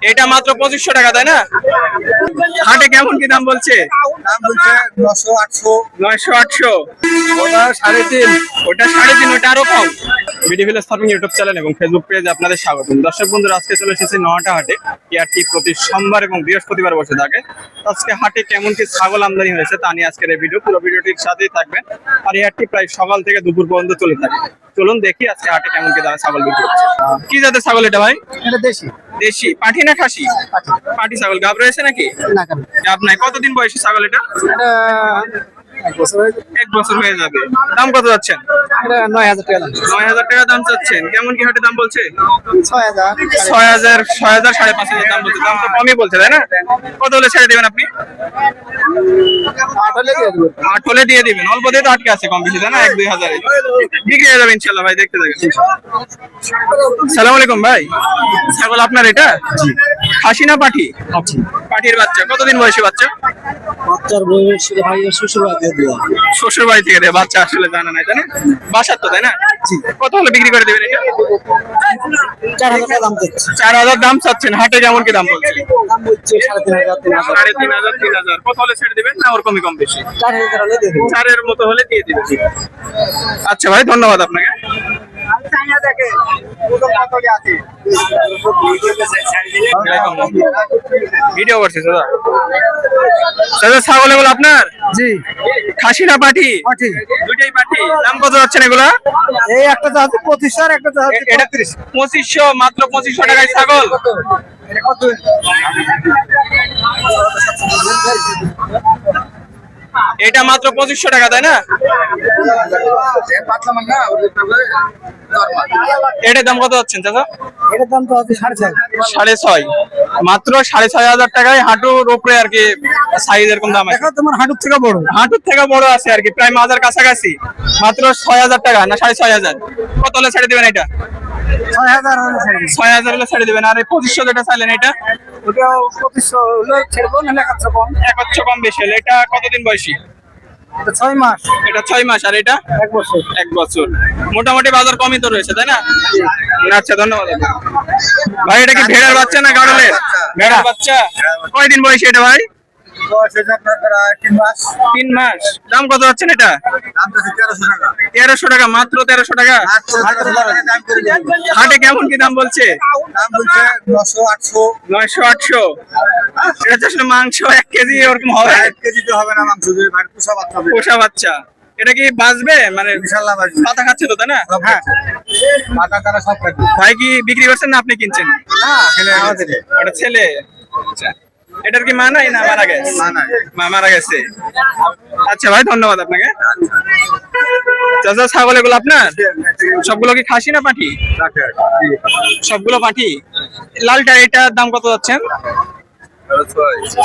এটা মাত্র 2500 টাকা, তাই না? হাটে কেমন কি দাম বলছে? দাম বলছে 900 800 900 800। ওটা 3.5 ওটা 3.5, ওটা আরো কম। BD village farming YouTube channel এবং ফেসবুক পেজে আপনাদের স্বাগতম। দর্শক বন্ধুরা, আজকে চলে এসেছি নহাটা হাটে। এই হাটটি প্রতি সোমবার এবং বৃহস্পতিবার বসে থাকে। আজকে হাটে কেমন কি ছাগল আমদানি হয়েছে তা নিয়ে আজকের এই ভিডিও, পুরো ভিডিওটির সাথেই থাকবেন। আর এই হাটটি প্রায় সকাল থেকে দুপুর পর্যন্ত চলে থাকে। চলুন দেখি আজকে হাটে কেমন কি দামে ছাগল বিক্রি হচ্ছে। কি জাতের ছাগল এটা ভাই? এটা দেশি দেশি পাঠি না খাসি? পাঠি ছাগল। গাব রয়েছে নাকি? না কেন গাব নাই। কতদিন বয়সী ছাগল এটা? এটা 1 বছর হয়েছে। 1 বছর হয়ে যাবে। দাম কত যাচ্ছেন? এটা 9000 টাকা দাম। 9000 টাকা দাম চাচ্ছেন। কেমন কি হাটে দাম বলছে? 6000 6000 5,500 দাম বলছে। দাম তো কমই বলছে, তাই না? কত হলে ছেড়ে দিবেন আপনি? 8 হলে দিয়ে দেব। 8 হলে দিয়ে দিবেন। অল্প দিয়ে তো আটকে আছে, কম বেশি, তাই না? 1-2 হাজারে বিক্রি হয়ে যাবে ইনশাল্লাহ ভাই, দেখতে থাকেন। সালাম আলাইকুম ভাই। ছাগল আপনার এটা? জি। খাসি না পাঠি? পাঠির বাচ্চা। কতদিন বয়সী বাচ্চা? বাচ্চার বয়স ভাই শ্বশুর বাড়িতে দেওয়া। শ্বশুর বাড়ি থেকে দেয় বাচ্চা, আসলে জানা নাই, তাই না? বাসার তো, তাই না? জি। কত হলে বিক্রি করে দেবেন এটা? 4000 টাকা দাম চাচ্ছি। 4000 দাম চাচ্ছেন। হাটে কেমন কি দাম বলছে? দাম বলছে 3500 3000। 3500 3000। কত হলে ছেড়ে দিবেন, না ওরকমই কম বেশি? 4000 হলে দিয়ে দেব। 4-এর মতো হলে দিয়ে দিবেন। আচ্ছা ভাই, ধন্যবাদ আপনাকে। ভিডিও করছিস দাদা? দাদা ছাগল এগুলো আপনার? জি। খাসি না পাঠি? পাঠি। দুইটাই পাঠি। দাম কত যাচ্ছেন এগুলা? এই একটা চাচ্ছি 2500 আর একটা চাচ্ছি এটা 2500, মাত্র 2500 টাকায় ছাগল। এটা কত? এটা মাত্র 2500 টাকা, তাই না? এটার দাম কত যাচ্ছেন চাচা? এটার দাম তো আছে 6.5। 6.5। মাত্র 6.5 টাকায় হাঁটুর উপরে আর কি সাইজ এরকম দাম আছে। দেখো তোমার হাঁটুর থেকে বড়। হাঁটুর থেকে বড় আছে আর কি, প্রায় মাজার কাছাকাছি। মাত্র 6000 টাকা না 6.5 কত হলে ছেড়ে দিবেন এটা? 6000 হলে ছেড়ে দিই। 6000 হলে ছেড়ে দিবেন। আর এই 2500 যেটা চাইলেন এটা? ওটাও 2500 হলে ছেড়ে দেবো, নাহলে 100 কম। 1 কম বেশি হলে। এটা কতদিন বয়সী? এটা 6 মাস। এটা 6 মাস। আর এটা? 1 বছর। 1 বছর। মোটামুটি বাজার কমই তো রয়েছে, তাই না? আচ্ছা, ধন্যবাদ ভাই। এটা কি ভেড়ার বাচ্চা না গাড়লের? ভেড়ার বাচ্চা। কয়দিন বয়সী এটা ভাই? বয়স হচ্ছে আপনার 3 মাস। 3 মাস। দাম কত যাচ্ছেন এটা? দাম তো 1300 টাকা। 1300 টাকা। মাত্র 1300 টাকা। দাম করে দেব। হাটে কেমন কি দাম বলছে? দাম বলছে 900 800। 900 800। এটা তো আসলে মাংস 1 কেজি ওরকম হবে। 1 কেজি তো হবে না মাংস, যে ভাই পোষা বাচ্চা হবে। পোষা বাচ্চা। এটা কি বাঁচবে? মানে ইনশাআল্লাহ বাঁচবে। পাতা খাচ্ছে তো, তাই না? হ্যাঁ, মাথা তারা সব খাবে। ভাই কি বিক্রি করছেন না আপনি কিনছেন? না, ছেলে আমাদের। ওটা ছেলে। আচ্ছা। এটার কি মা নাই না মারা গেছে? মা নাই। মা মারা গেছে। আচ্ছা ভাই, ধন্যবাদ আপনাকে। চাচা ছাগল এগুলো আপনার? সবগুলো কি খাসি না পাঠি? সবগুলো পাঠি। লালটা এটার দাম কত যাচ্ছেন?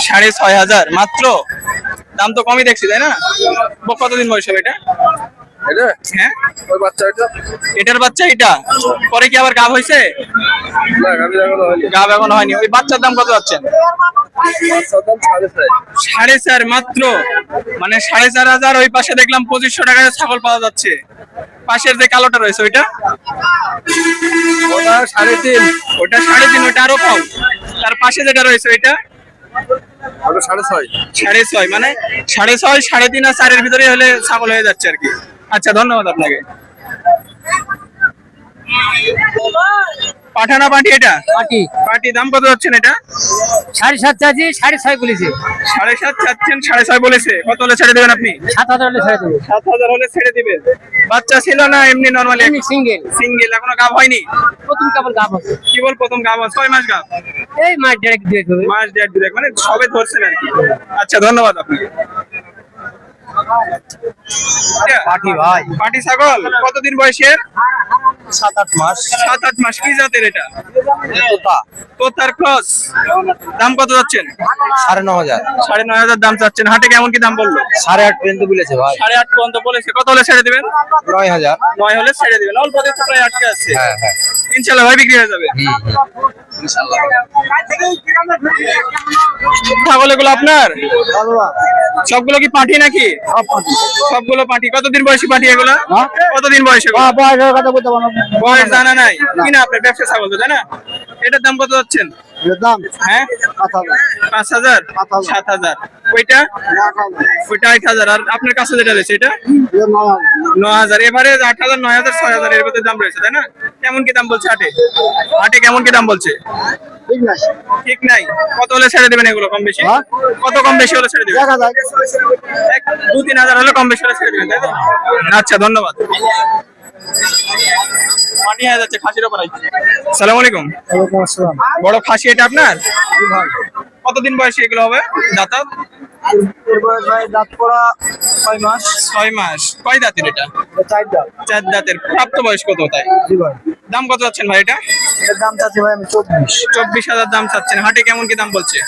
6500 মাত্র। দাম তো কমই দেখছি, তাই না? কতদিন বয়স হবে এটা? এটা হ্যাঁ, ওই বাচ্চা এটা। এটার বাচ্চা এটা। পরে কি আবার গাব হয়েছে? না, আমি এখনো হয়নি। গাব এখন হয়নি। ওই বাচ্চার দাম কত যাচ্ছেন? বাচ্চার দাম 4.5। 4.5 মাত্র। মানে 4500। ওই পাশে দেখলাম 2500 টাকায় ছাগল পাওয়া যাচ্ছে। পাশের যে কালোটা রয়েছে ওইটা? ওটা 3.5। ওটা 3.5, ওটা আরো কম। তার পাশে যেটা রয়েছে ওইটা? ওটা 6.5। 6.5। মানে 6.5 3.5 আর 4-এর ভিতরে হলে ছাগল হয়ে যাচ্ছে আর কি। আচ্ছা, ধন্যবাদ আপনাকে। পাঠানা পাঠি এটা? পাটি। পাঠি। দাম কত যাচ্ছেন এটা? 7.5 চাচ্ছি, 6.5 বলেছে। 7.5 চাচ্ছেন, 6.5 বলেছে। কত হলে ছেড়ে দেবেন আপনি? 7000 হলে ছেড়ে দেবো। 7000 হলে ছেড়ে দিবেন। বাচ্চা ছিল না এমনি নরমালি? এমনি সিঙ্গেল। সিঙ্গেল। এখনো গাব হয়নি? প্রথম কেবল গাব আছে। কি বল, প্রথম গাব? 6 মাস গাব। এই মাস ডাইরেক্ট দিয়ে দেবে। মাস 1.5 মানে সবে ধরছেন আর কি। আচ্ছা, ধন্যবাদ আপনাকে। পাটি ভাই। পাটি ছাগল কতদিন বয়সের? 7-8 মাস। 7-8 মাস। কি জাতের এটা? তোতা। তোতার ক্রস। দাম কত যাচ্ছেন? 9.5। 9500 দাম চাচ্ছেন। হাটে কেমন কি দাম বললো? 8.5 পর্যন্ত বলেছে ভাই। 8.5 পর্যন্ত বলেছে। কত হলে ছেড়ে দিবেন? 9000। 9 হলে ছেড়ে দিবেন। অল্প দিন তো প্রায় আটকে আছে। হ্যাঁ হ্যাঁ, ইনশাআল্লাহ ভাই বিক্রি হয়ে যাবে। ইনশাআল্লাহ। ছাগল এগুলো আপনার? সবগুলো কি পাঠি নাকি? সবগুলো পাঠি। কতদিন বয়সী পাঠি এগুলো? কতদিন বয়স এগুলো? বয়সের কথা বলতে পারবো না। বয়স জানা নাই। কি না আপনার? ব্যবসা ছাগল তো, তাই না? এটার দাম কত যাচ্ছেন? দাম হ্যাঁ 5,000 7,000। ওইটা 8,000। আর আপনার কাছে যেটা রয়েছে এটা 9,000। এভারেজ 8,000 9,000 6,000 এর ভিতরে দাম রয়েছে তাই না? কেমন কি দাম বলছে হাটে? হাটে কেমন কি দাম বলছে? ঠিক নাই। কত হলে ছেড়ে দিবেন এগুলো কম বেশি? কত কম বেশি হলে ছেড়ে দিবেন? 2-3,000 হলে কম বেশি হলে ছেড়ে দিবেন তাই তো? আচ্ছা ধন্যবাদ। পানি হয়ে যাচ্ছে খাসির উপর। সালাম আলাইকুম। বড় খাসি এটা আপনার? কতদিন বয়সী এগুলো হবে? দাঁতাত? দাঁত করা 6 মাস। 6 মাস। কয় দাঁতের এটা? 4 দাঁত। 4 দাঁতের। প্রাপ্ত বয়স কত তাই? জি ভাই। দাম কত যাচ্ছেন ভাই এটা? এর দাম চাচ্ছি ভাই আমি 24,000 দাম চাচ্ছেন। হাটে কেমন কি দাম বলছে?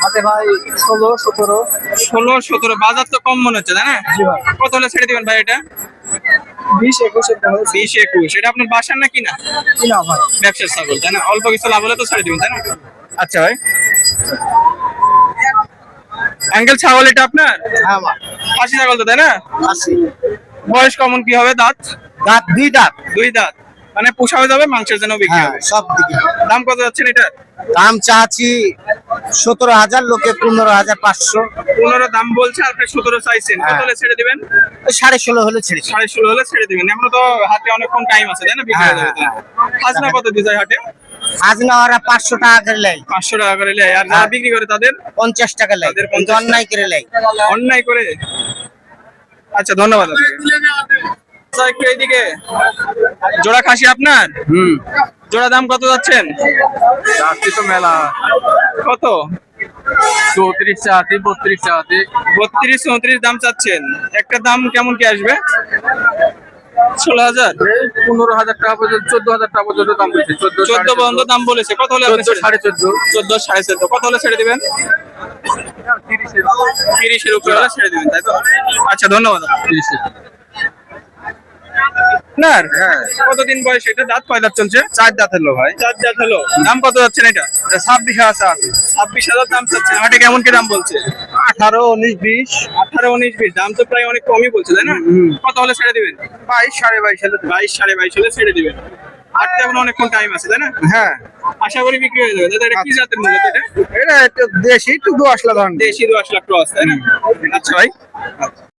হাতে ভাই 16 17। 16 17। বাজার তো কম মনে হচ্ছে তাই না? জি ভাই। কত হলে ছেড়ে দিবেন ভাই এটা? 20 21 এর দাম। 20 21। এটা আপনার বাসার না কিনা? কিনা ভাই। ব্যবসার ছাগল তাই না? অল্প কিছু লাভ হলে তো ছেড়ে দিবেন তাই না? আচ্ছা ভাই। অ্যাঙ্গেল ছাগল এটা আপনার? হ্যাঁ ভাই। খাসি ছাগল তো তাই না? 80। বয়স কেমন কি হবে? দাঁত? দাঁত 2 দাঁত। 2 দাঁত। মানে পোষা হয়ে যাবে, মাংসের জন্য বিক্রি হ্যাঁ হবে। সব দিকে। দাম কত যাচ্ছেন এটা? দাম চাচ্ছি 17,000, লোকে 15,500। 15 দাম বলছে, আপনি 17 চাইছেন। কত হলে ছেড়ে দিবেন? 16.5 হলে ছেড়ে। 16.5 হলে ছেড়ে দিবেন। এখনো তো হাতে অনেকক্ষণ টাইম আছে তাই না? বিক্রি হয়ে যাবে তো। খাজনা কত দিয়ে যায় হাটে? খাজনা ওরা 500 টাকা করে লেয়। 500 টাকা করে নেয়। আর যারা বিক্রি করে তাদের 50 টাকা লেয়। তাদের কিন্তু 50 অন্যায় করে লেয়। অন্যায় করে। আচ্ছা ধন্যবাদ আপনাকে। আচ্ছা, একটু এইদিকে। জোড়া খাসি আপনার? জোড়া দাম কত যাচ্ছেন? চাচ্ছি তো মেলা কত? 34 চাচ্ছি 32 চাচ্ছি 32 34 দাম চাচ্ছেন। একটা দাম কেমন কি আসবে? 16,000 15,000 টাকা পর্যন্ত 14,000 টাকা পর্যন্ত দাম বলছে 14 পর্যন্ত দাম বলেছে। কত হলে আপনি 14 14.5 14 14.5 কত হলে ছেড়ে দিবেন? 30 এর উপরে হলে ছেড়ে দিবেন তাই তো? আচ্ছা ধন্যবাদ। 30 আপনার কতদিন বয়স এটা? দাঁত কয় দাঁত চলছে? 4 দাঁত হলো ভাই। 4 দাঁত হলো। দাম কত যাচ্ছেন এটা? 26,000 আছে। 26,000 দাম চাচ্ছেন। হাটে কেমন কি দাম বলছে? 18 19 20। 18 19 20। দাম তো প্রায় অনেক কমই বলছে তাই না? কত হলে ছেড়ে দিবেন? 22 22.5 হলে। 22 22.5 হলে ছেড়ে দিবেন। হাটতে এখন অনেকক্ষণ টাইম আছে তাই না? হ্যাঁ। আশা করি বিক্রি হয়ে যাবে। দাদা এটা কি জাতের মূলত এটা? এটা একটু দেশি, একটু দোআঁশলা ধরনের। দেশি 10 লাখ ক্রস তাই না? আচ্ছা ভাই।